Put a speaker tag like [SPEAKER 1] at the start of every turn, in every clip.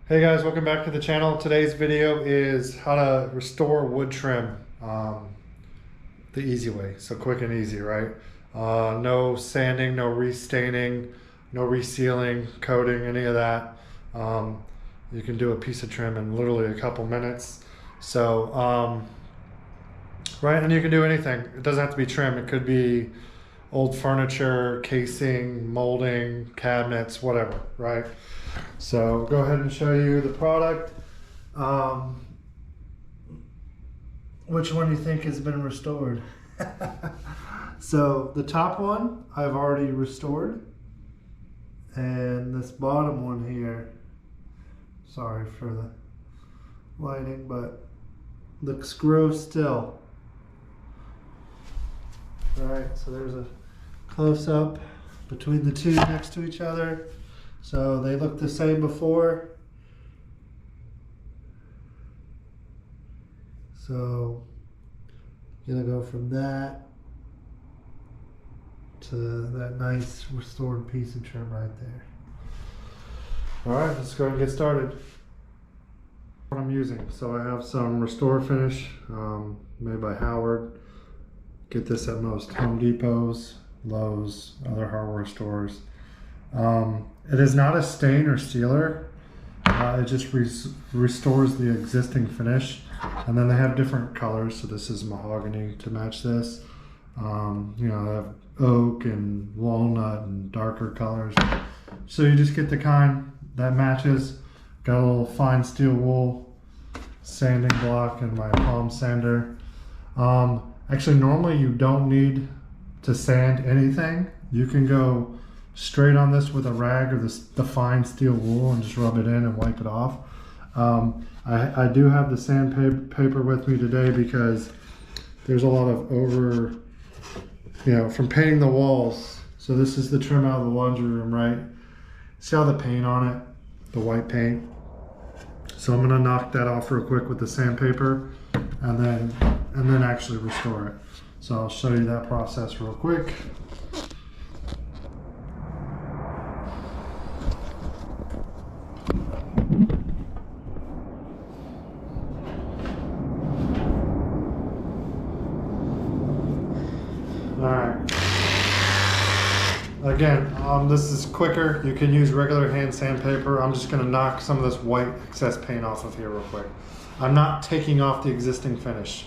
[SPEAKER 1] Hey guys, welcome back to the channel. Today's video is how to restore wood trim the easy way. So quick and easy, right? No sanding, no restaining, no resealing, coating, any of that. You can do a piece of trim in literally a couple minutes. So, right, and you can do anything. It doesn't have to be trim. It could be old furniture, casing, molding, cabinets, whatever, right? So go ahead and show you the product. Which one do you think has been restored? So the top one I've already restored, and this bottom one here, sorry for the lighting, but looks gross still. All right, so there's a close-up between the two next to each other. So they look the same before. So gonna go from that to that nice restored piece of trim right there. All right, let's go and get started. What I'm using, so I have some Restor-A-Finish made by Howard. Get this at most Home Depots, Lowe's, other hardware stores. It is not a stain or sealer. It just restores the existing finish. And then they have different colors. So this is mahogany to match this. You know, they have oak and walnut and darker colors. So you just get the kind that matches. Got a little fine steel wool sanding block and my palm sander. Actually, normally you don't need to sand anything. You can go straight on this with a rag or the fine steel wool and just rub it in and wipe it off. I do have the sandpaper with me today because there's a lot of from painting the walls. So this is the trim out of the laundry room, right? See all the paint on it, the white paint. So I'm gonna knock that off real quick with the sandpaper and then actually restore it. So I'll show you that process real quick. Alright. Again, this is quicker. You can use regular hand sandpaper. I'm just going to knock some of this white excess paint off of here real quick. I'm not taking off the existing finish.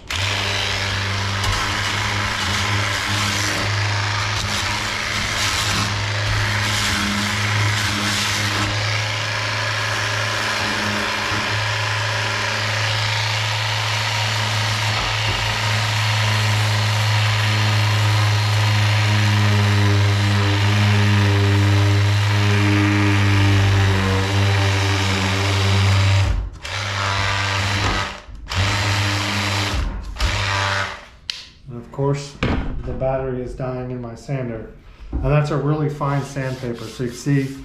[SPEAKER 1] Of course, the battery is dying in my sander, and that's a really fine sandpaper. So you can see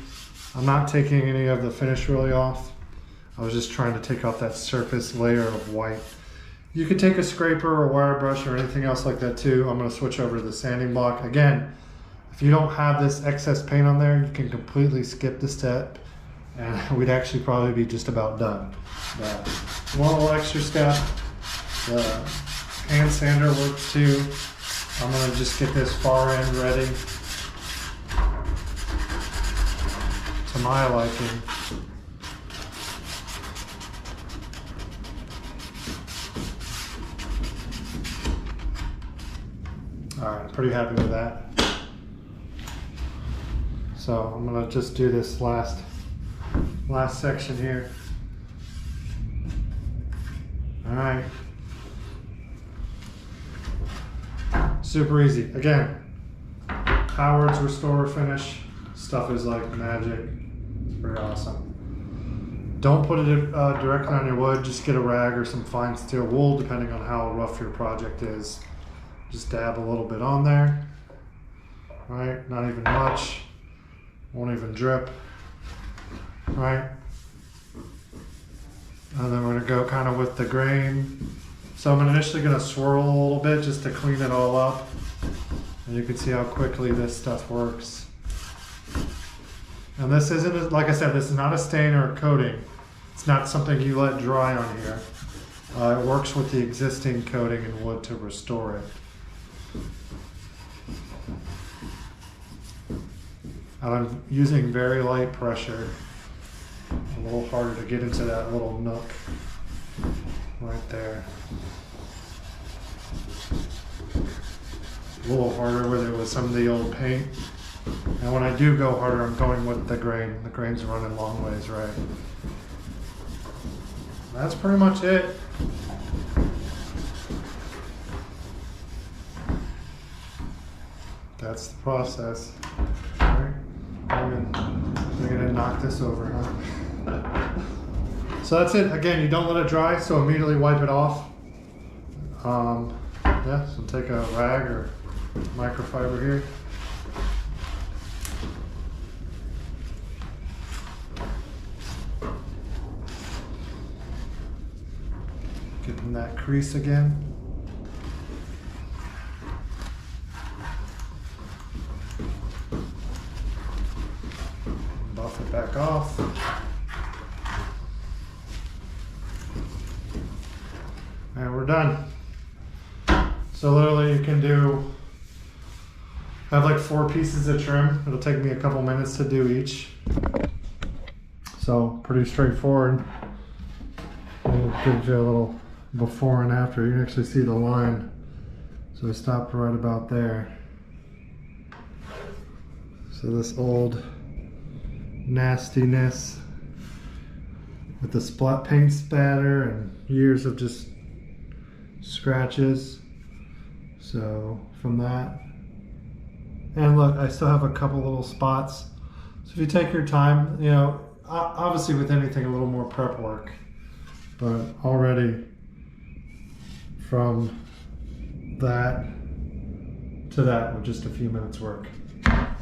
[SPEAKER 1] I'm not taking any of the finish really off. I was just trying to take off that surface layer of white. You could take a scraper or wire brush or anything else like that too. I'm going to switch over to the sanding block. Again, if you don't have this excess paint on there, you can completely skip the step and we'd actually probably be just about done. But one little extra step. The hand sander works too. I'm going to just get this far end ready to my liking. Alright, pretty happy with that. So I'm going to just do this last section here. Alright. Super easy. Again, Howard's Restor-A-Finish stuff is like magic. It's pretty awesome. Don't put it directly on your wood. Just get a rag or some fine steel wool, depending on how rough your project is. Just dab a little bit on there. All right, not even much. Won't even drip. All right. And then we're gonna go kind of with the grain. So I'm initially going to swirl a little bit just to clean it all up. And you can see how quickly this stuff works. And this isn't, like I said, this is not a stain or a coating. It's not something you let dry on here. It works with the existing coating in wood to restore it. And I'm using very light pressure. A little harder to get into that little nook right there. A little harder with it with some of the old paint. And when I do go harder, I'm going with the grain. The grain's running long ways, right? That's pretty much it. That's the process. All right. I'm gonna knock this over, huh? So that's it. Again, you don't let it dry, so immediately wipe it off. Yeah, so take a rag or microfiber here. Getting that crease again. Buff it back off. And we're done. So literally you can have like 4 pieces of trim. It'll take me a couple minutes to do each. So pretty straightforward. And it gives you a little before and after. You can actually see the line. So I stopped right about there. So this old nastiness with the paint spatter and years of just scratches. So from that, and look, I still have a couple little spots. So if you take your time, you know, obviously with anything a little more prep work, but already from that to that with just a few minutes work.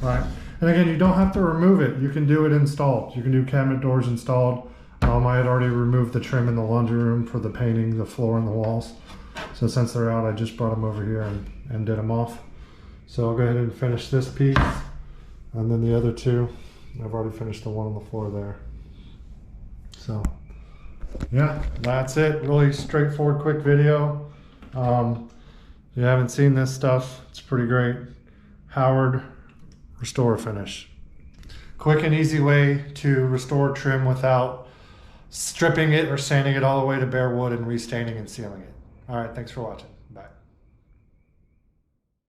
[SPEAKER 1] Right. And again, you don't have to remove it. You can do it installed. You can do cabinet doors installed. I had already removed the trim in the laundry room for the painting, the floor and the walls. So since they're out, I just brought them over here and did them off. So I'll go ahead and finish this piece. And then the other 2, I've already finished the one on the floor there. So yeah, that's it. Really straightforward, quick video. If you haven't seen this stuff, it's pretty great. Howard Restor-A-Finish. Quick and easy way to restore trim without stripping it or sanding it all the way to bare wood and restaining and sealing it. All right, thanks for watching.